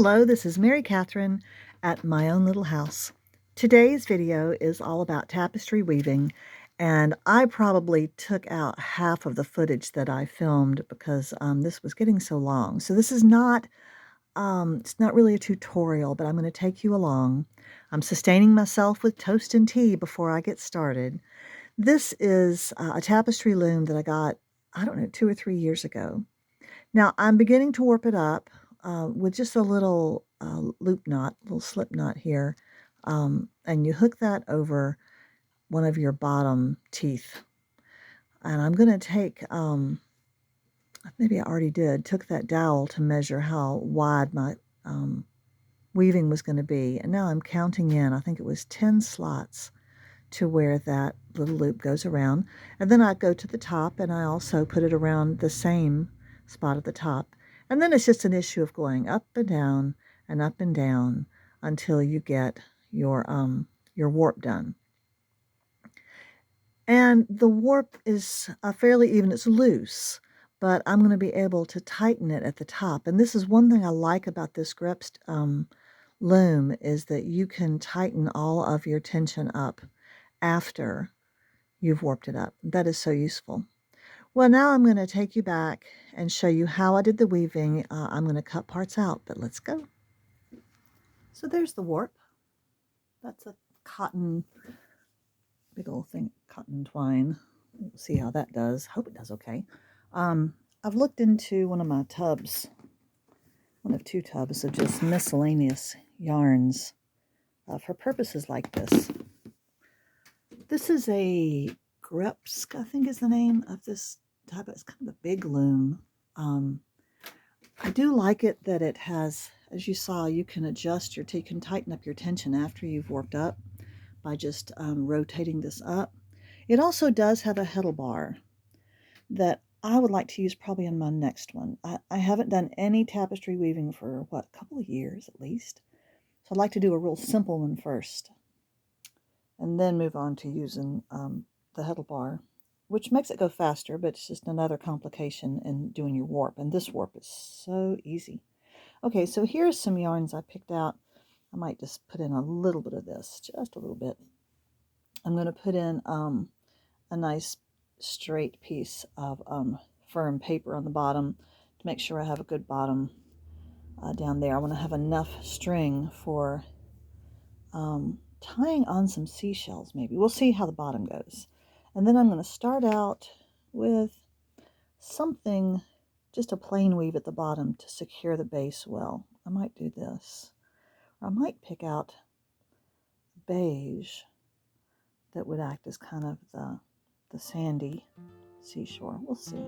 Hello, this is Mary Catherine at My Own Little House. Today's video is all about tapestry weaving, and I probably took out half of the footage that I filmed because this was getting so long. So this is not, it's not really a tutorial, but I'm going to take you along. I'm sustaining myself with toast and tea before I get started. This is a tapestry loom that I got, I don't know, 2 or 3 years ago. Now I'm beginning to warp it up with just a little loop knot, little slip knot here, and you hook that over one of your bottom teeth. And I'm going to take, maybe I already did, took that dowel to measure how wide my weaving was going to be. And now I'm counting in, I think it was 10 slots to where that little loop goes around. And then I go to the top and I also put it around the same spot at the top. And then it's just an issue of going up and down until you get your warp done. And the warp is fairly even. It's loose, but I'm going to be able to tighten it at the top. And this is one thing I like about this Grebstk loom, is that you can tighten all of your tension up after you've warped it up. That is so useful. Well, now I'm going to take you back and show you how I did the weaving. I'm going to cut parts out, but let's go. So there's the warp. That's a cotton, big old thing, cotton twine. We'll see how that does. Hope it does okay. I've looked into one of my tubs, one of 2 tubs of just miscellaneous yarns for purposes like this. This is a Grebstk, I think is the name of this type. It's kind of a big loom. I do like it that it has, as you saw, you can adjust you can tighten up your tension after you've warped up by just rotating this up. It also does have a heddle bar that I would like to use probably on my next one. I haven't done any tapestry weaving for, a couple of years at least. So I'd like to do a real simple one first, and then move on to using the heddle bar, which makes it go faster, but it's just another complication in doing your warp. And this warp is so easy. Okay, so here's some yarns I picked out. I might just put in a little bit of this, just a little bit. I'm going to put in a nice straight piece of firm paper on the bottom to make sure I have a good bottom down there. I want to have enough string for tying on some seashells maybe. We'll see how the bottom goes. And then I'm going to start out with something, just a plain weave at the bottom to secure the base well. I might do this. Or I might pick out beige that would act as kind of the sandy seashore. We'll see.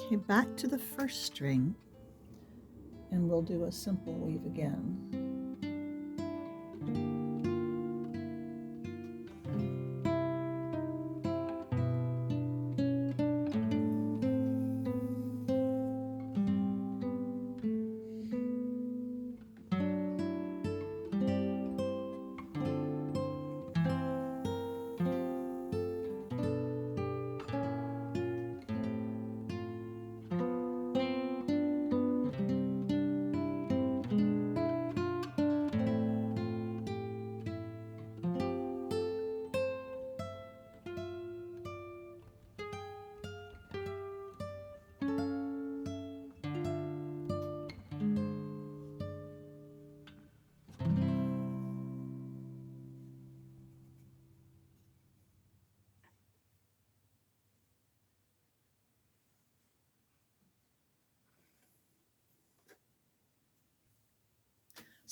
Okay, back to the first string, and we'll do a simple weave again.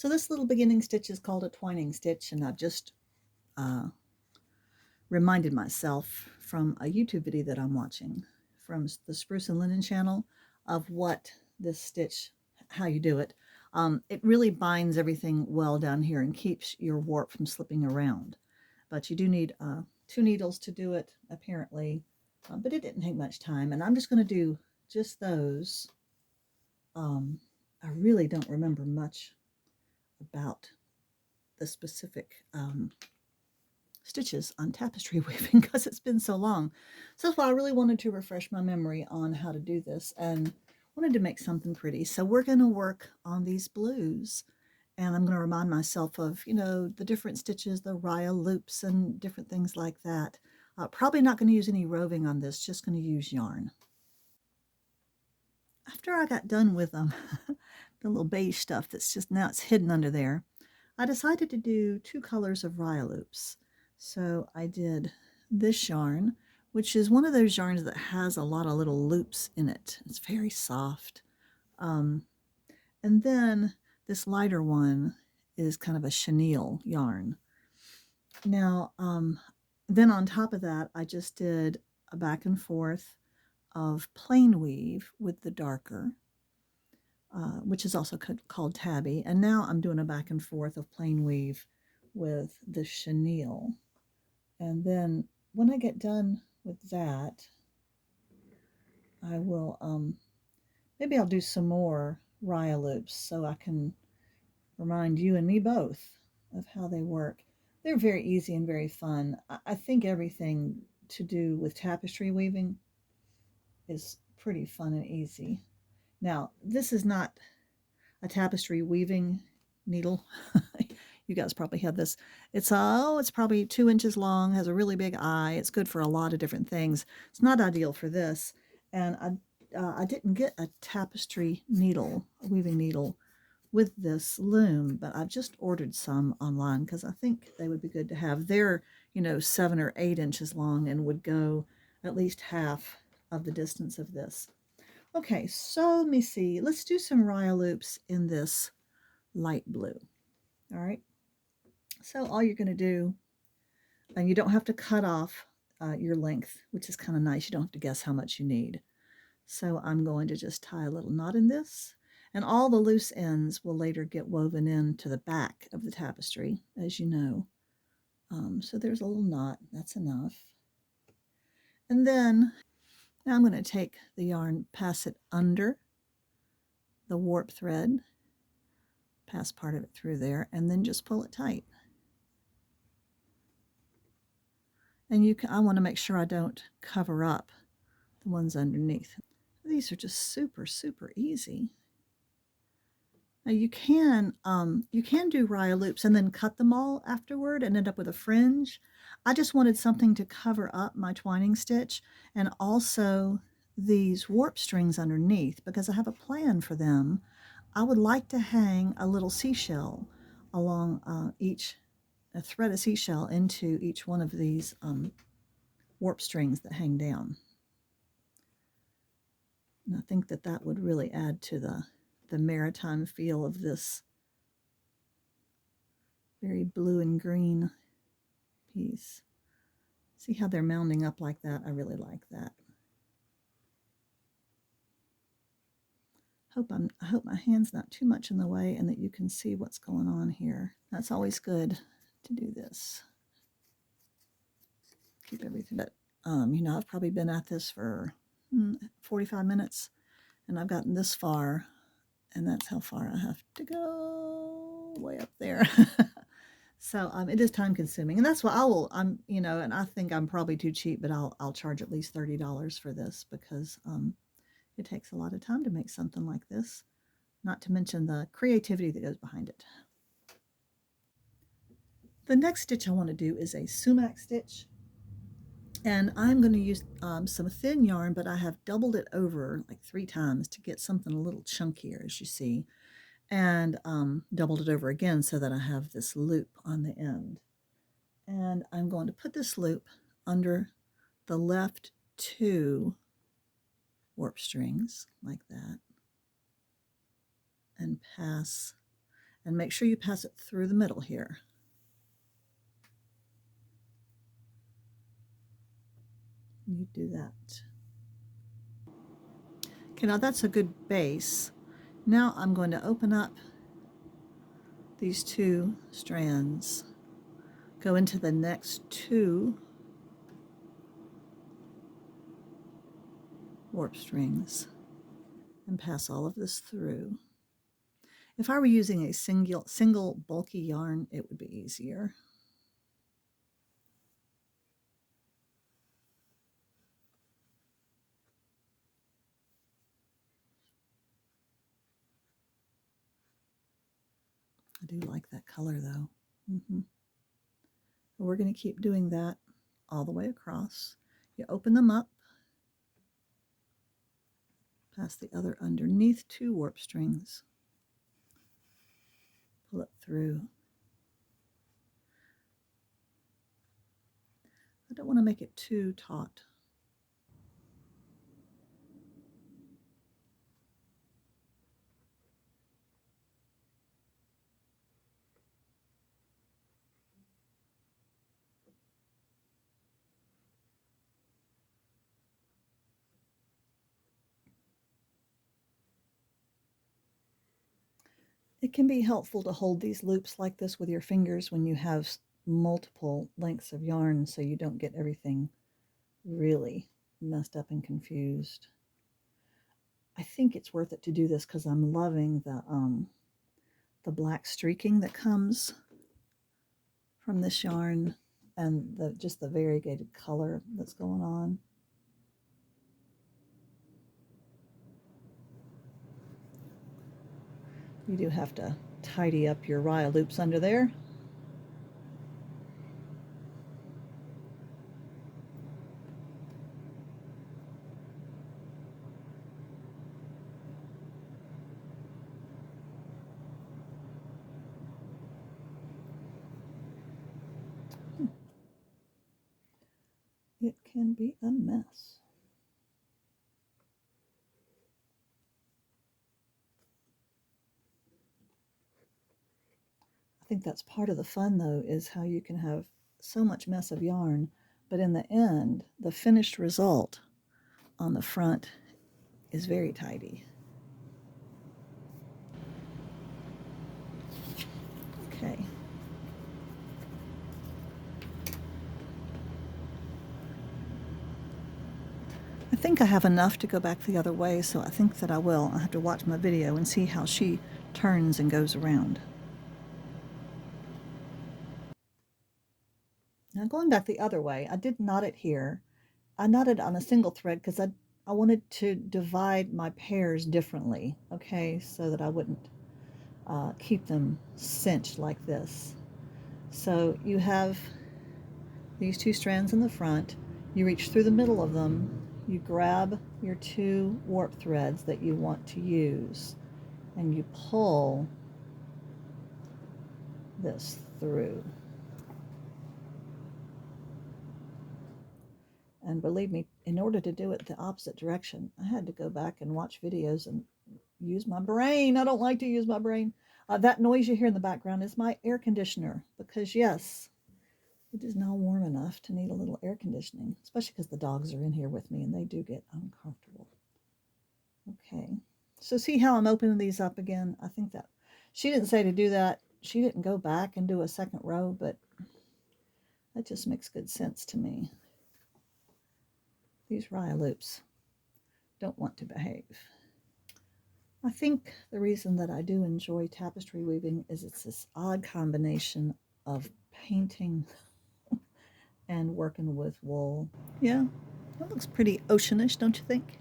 So this little beginning stitch is called a twining stitch, and I've just reminded myself from a YouTube video that I'm watching from the Spruce and Linen channel of what this stitch, how you do it. It really binds everything well down here and keeps your warp from slipping around. But you do need 2 needles to do it, apparently. But it didn't take much time, and I'm just going to do just those. I really don't remember much about the specific stitches on tapestry weaving because it's been so long. So that's why I really wanted to refresh my memory on how to do this and wanted to make something pretty. So we're going to work on these blues, and I'm going to remind myself of, you know, the different stitches, the rya loops and different things like that. Probably not going to use any roving on this, just going to use yarn. After I got done with the little beige stuff that's just now it's hidden under there, I decided to do 2 colors of rya loops. So I did this yarn, which is one of those yarns that has a lot of little loops in it. It's very soft. And then this lighter one is kind of a chenille yarn. Now, then on top of that, I just did a back and forth of plain weave with the darker, which is also called tabby. And now I'm doing a back and forth of plain weave with the chenille. And then when I get done with that, I will, maybe I'll do some more rya loops so I can remind you and me both of how they work. They're very easy and very fun. I think everything to do with tapestry weaving is pretty fun and easy. Now, this is not a tapestry weaving needle. You guys probably have this. It's probably 2 inches long, has a really big eye. It's good for a lot of different things. It's not ideal for this. And I didn't get a tapestry needle, a weaving needle, with this loom, but I've just ordered some online because I think they would be good to have. They're, 7 or 8 inches long and would go at least half of the distance of this. Okay, so let me see. Let's do some rya loops in this light blue. All right. So all you're going to do, and you don't have to cut off your length, which is kind of nice. You don't have to guess how much you need. So I'm going to just tie a little knot in this, and all the loose ends will later get woven into the back of the tapestry, as you know. So there's a little knot. That's enough. And then now I'm going to take the yarn, pass it under the warp thread, pass part of it through there, and then just pull it tight. And I want to make sure I don't cover up the ones underneath. These are just super, super easy. Now you can do rya loops and then cut them all afterward and end up with a fringe. I just wanted something to cover up my twining stitch and also these warp strings underneath because I have a plan for them. I would like to hang a little seashell along a thread of seashell into each one of these warp strings that hang down. And I think that would really add to the maritime feel of this very blue and green piece. See how they're mounding up like that? I really like that. I hope my hand's not too much in the way and that you can see what's going on here. That's always good to do this. Keep everything. But I've probably been at this for 45 minutes, and I've gotten this far, and that's how far I have to go, way up there. So it is time consuming, and that's why and I think I'm probably too cheap, but I'll charge at least $30 for this because it takes a lot of time to make something like this, not to mention the creativity that goes behind it. The next stitch I want to do is a sumac stitch, and I'm going to use some thin yarn, but I have doubled it over like 3 times to get something a little chunkier, as you see, and doubled it over again so that I have this loop on the end. And I'm going to put this loop under the left 2 warp strings like that and pass. And make sure you pass it through the middle here. You do that. Okay, now that's a good base. Now I'm going to open up these 2 strands, go into the next 2 warp strings, and pass all of this through. If I were using a single bulky yarn, it would be easier. I do like that color though. We're going to keep doing that all the way across. You open them up, pass the other underneath 2 warp strings, pull it through. I don't want to make it too taut. It can be helpful to hold these loops like this with your fingers when you have multiple lengths of yarn so you don't get everything really messed up and confused. I think it's worth it to do this because I'm loving the black streaking that comes from this yarn and just the variegated color that's going on. You do have to tidy up your raya loops under there. It can be a mess. I think that's part of the fun though, is how you can have so much mess of yarn, but in the end, the finished result on the front is very tidy. Okay. I think I have enough to go back the other way, so I think that I will. I'll have to watch my video and see how she turns and goes around. Now going back the other way, I did knot it here. I knotted on a single thread because I wanted to divide my pairs differently, okay, so that I wouldn't keep them cinched like this. So you have these 2 strands in the front, you reach through the middle of them, you grab your 2 warp threads that you want to use, and you pull this through. And believe me, in order to do it the opposite direction, I had to go back and watch videos and use my brain. I don't like to use my brain. That noise you hear in the background is my air conditioner, because yes, it is now warm enough to need a little air conditioning, especially because the dogs are in here with me and they do get uncomfortable. Okay, so see how I'm opening these up again? I think that she didn't say to do that. She didn't go back and do a second row, but that just makes good sense to me. These raya loops don't want to behave. I think the reason that I do enjoy tapestry weaving is it's this odd combination of painting and working with wool. Yeah, that looks pretty oceanish, don't you think?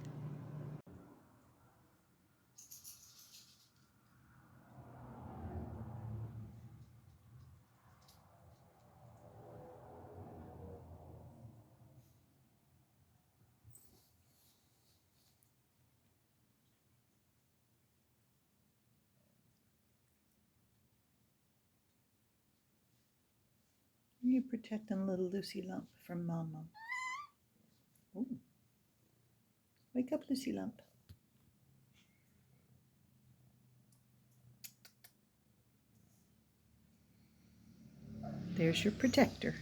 You protecting little Lucy Lump from Mama. Ooh. Wake up, Lucy Lump. There's your protector.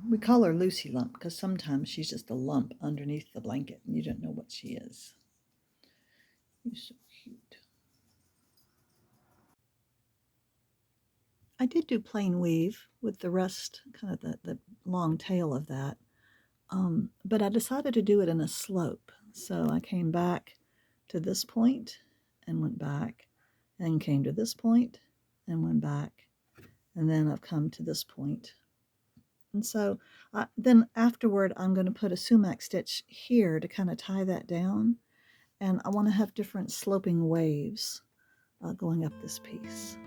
We call her Lucy Lump because sometimes she's just a lump underneath the blanket and you don't know what she is. You're so cute. I did do plain weave with the rest, kind of the long tail of that, but I decided to do it in a slope. So I came back to this point and went back, and came to this point and went back, and then I've come to this point. And so then afterward, I'm going to put a sumac stitch here to kind of tie that down, and I want to have different sloping waves going up this piece.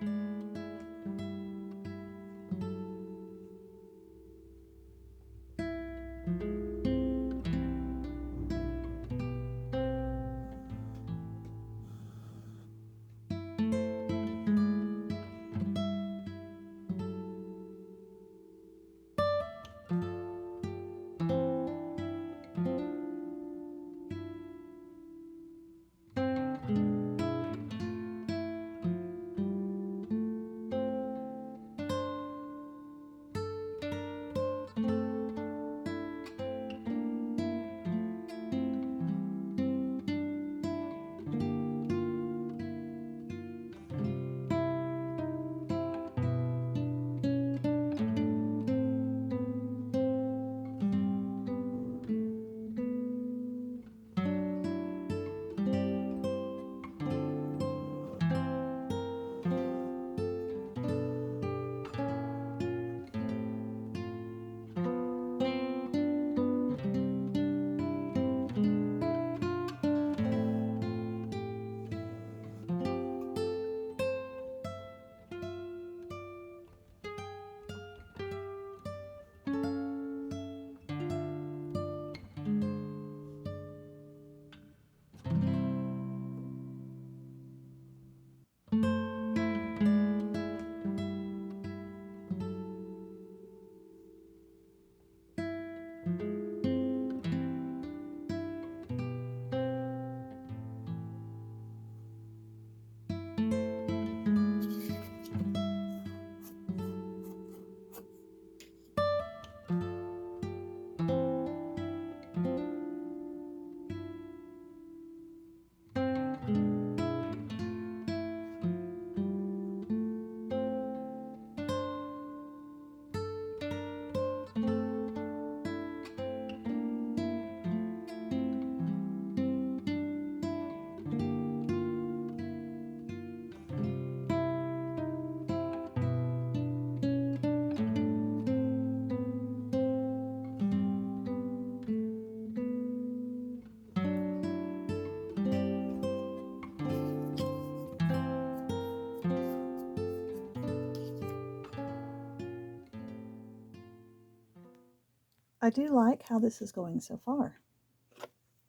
I do like how this is going so far.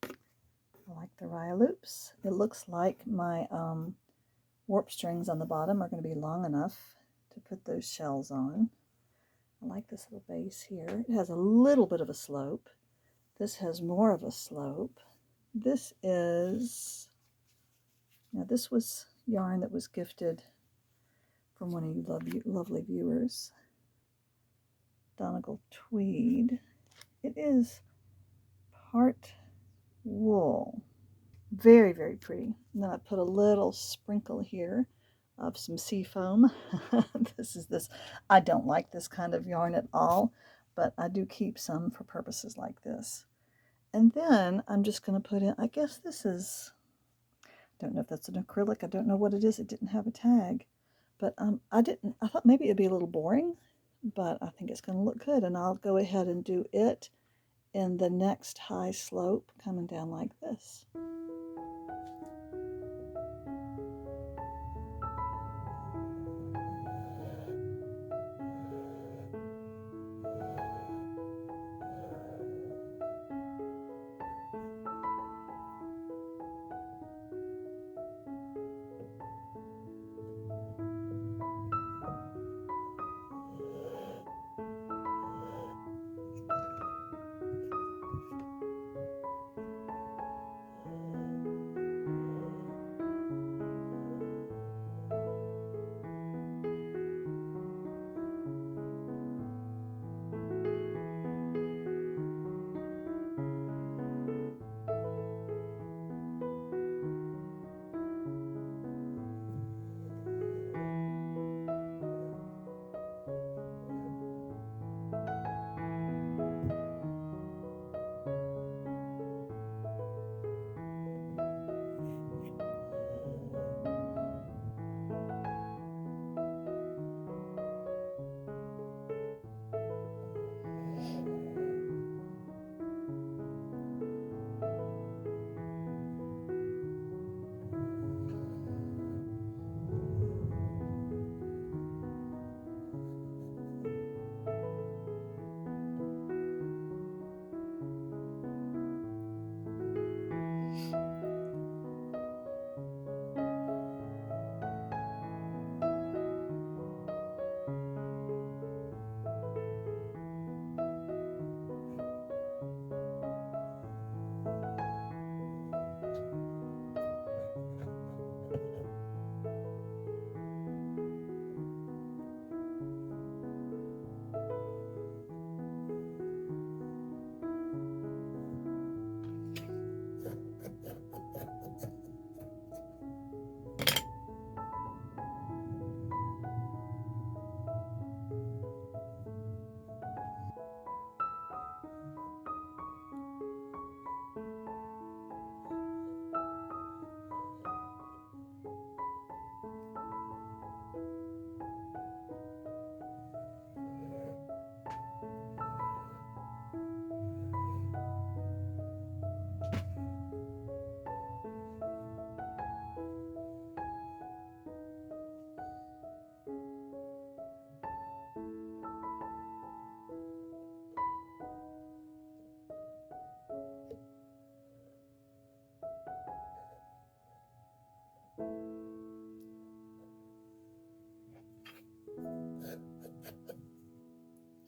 I like the raya loops. It looks like my warp strings on the bottom are going to be long enough to put those shells on. I like this little base here. It has a little bit of a slope. This has more of a slope. This is, now this was yarn that was gifted from one of you lovely viewers, Donegal Tweed. It is part wool. Very, very pretty. And then I put a little sprinkle here of some sea foam. This, I don't like this kind of yarn at all, but I do keep some for purposes like this. And then I'm just going to put in, I guess this is, I don't know if that's an acrylic. I don't know what it is. It didn't have a tag. But I thought maybe it'd be a little boring, but I think it's going to look good. And I'll go ahead and do it in the next high slope coming down like this.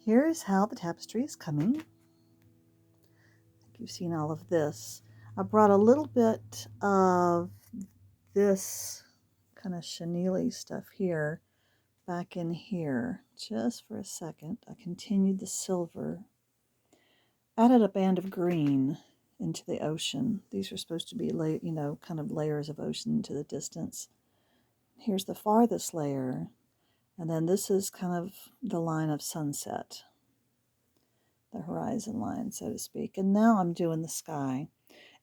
here is how the tapestry is coming. I think you've seen all of this. I brought a little bit of this kind of chenille stuff here back in here just for a second. I continued the silver, added a band of green into the ocean. These are supposed to be, kind of layers of ocean into the distance. Here's the farthest layer, and then this is kind of the line of sunset, the horizon line, so to speak. And now I'm doing the sky.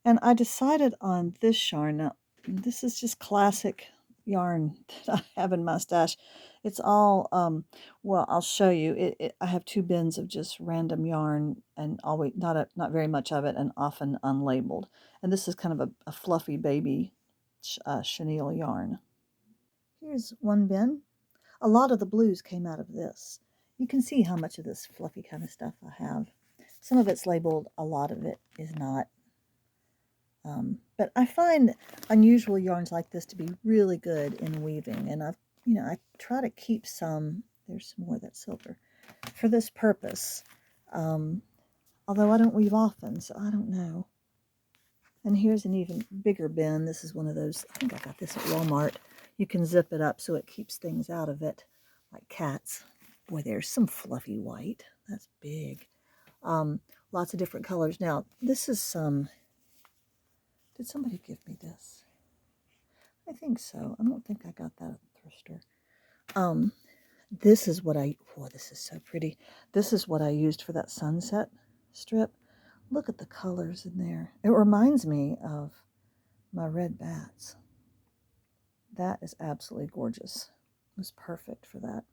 And I decided on this yarn. Now, this is just classic yarn that I have in my stash. It's all, well, I'll show you. I have 2 bins of just random yarn, and always not very much of it, and often unlabeled. And this is kind of a fluffy baby chenille yarn. Here's one bin. A lot of the blues came out of this. You can see how much of this fluffy kind of stuff I have. Some of it's labeled, a lot of it is not. But I find unusual yarns like this to be really good in weaving, and I try to keep some. There's some more of that silver for this purpose. Although I don't weave often, so I don't know. And here's an even bigger bin. This is one of those. I think I got this at Walmart. You can zip it up so it keeps things out of it, like cats. Boy, there's some fluffy white. That's big. Lots of different colors. Now, this is some. Did somebody give me this? I think so. I don't think I got that at the thrift store. This is what this is so pretty. This is what I used for that sunset strip. Look at the colors in there. It reminds me of my red bats. That is absolutely gorgeous. It was perfect for that.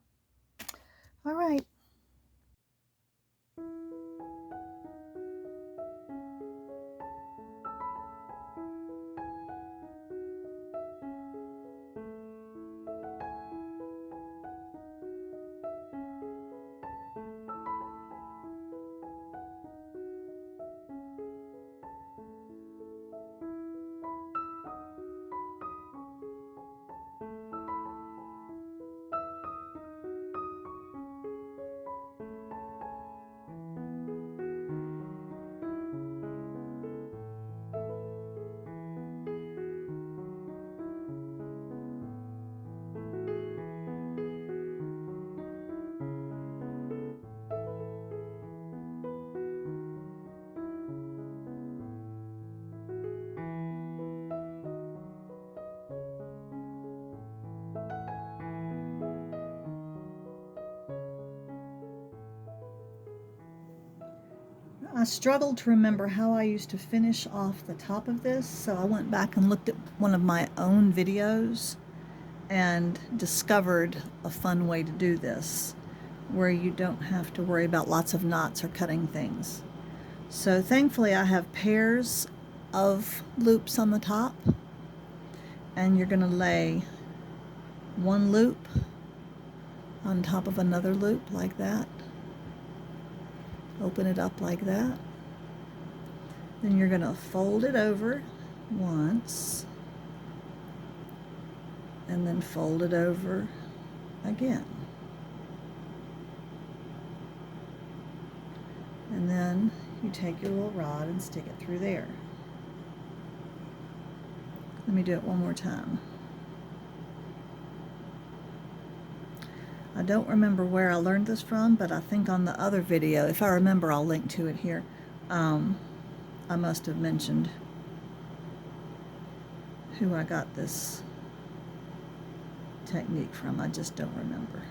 All right. I struggled to remember how I used to finish off the top of this, so I went back and looked at one of my own videos and discovered a fun way to do this, where you don't have to worry about lots of knots or cutting things. So thankfully I have pairs of loops on the top, and you're going to lay one loop on top of another loop like that. Open it up like that. Then you're going to fold it over once, and then fold it over again. And then you take your little rod and stick it through there. Let me do it one more time. I don't remember where I learned this from, but I think on the other video, if I remember, I'll link to it here. I must have mentioned who I got this technique from. I just don't remember.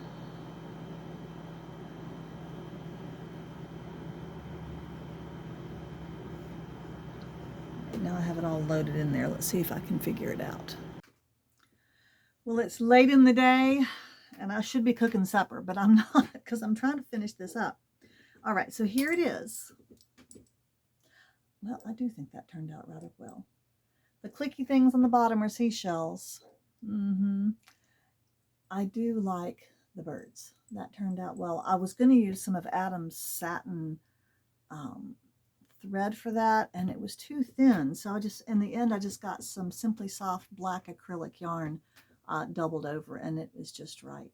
Now I have it all loaded in there. Let's see if I can figure it out. Well, it's late in the day, and I should be cooking supper, but I'm not, because I'm trying to finish this up. All right, so here it is. Well, I do think that turned out rather well. The clicky things on the bottom are seashells. I do like the birds. That turned out well. I was going to use some of Adam's satin thread for that, and it was too thin, so in the end I just got some Simply Soft black acrylic yarn doubled over, and it is just right.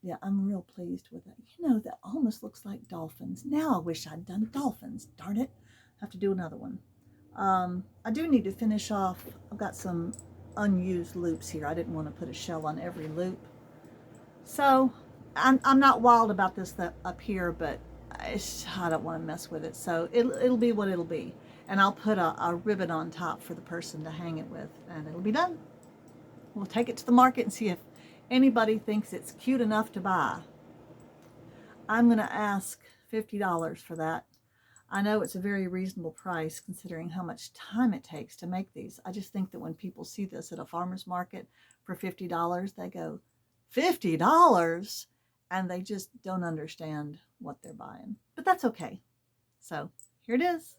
Yeah, I'm real pleased with it. You know, that almost looks like dolphins. Now I wish I'd done dolphins. Darn it. Have to do another one. I do need to finish off. I've got some unused loops here. I didn't want to put a shell on every loop. So I'm not wild about this up here, but I don't want to mess with it. So it'll be what it'll be. And I'll put a ribbon on top for the person to hang it with, and it'll be done. We'll take it to the market and see if anybody thinks it's cute enough to buy. I'm going to ask $50 for that. I know it's a very reasonable price considering how much time it takes to make these. I just think that when people see this at a farmer's market for $50, they go, $50? And they just don't understand what they're buying. But that's okay. So here it is.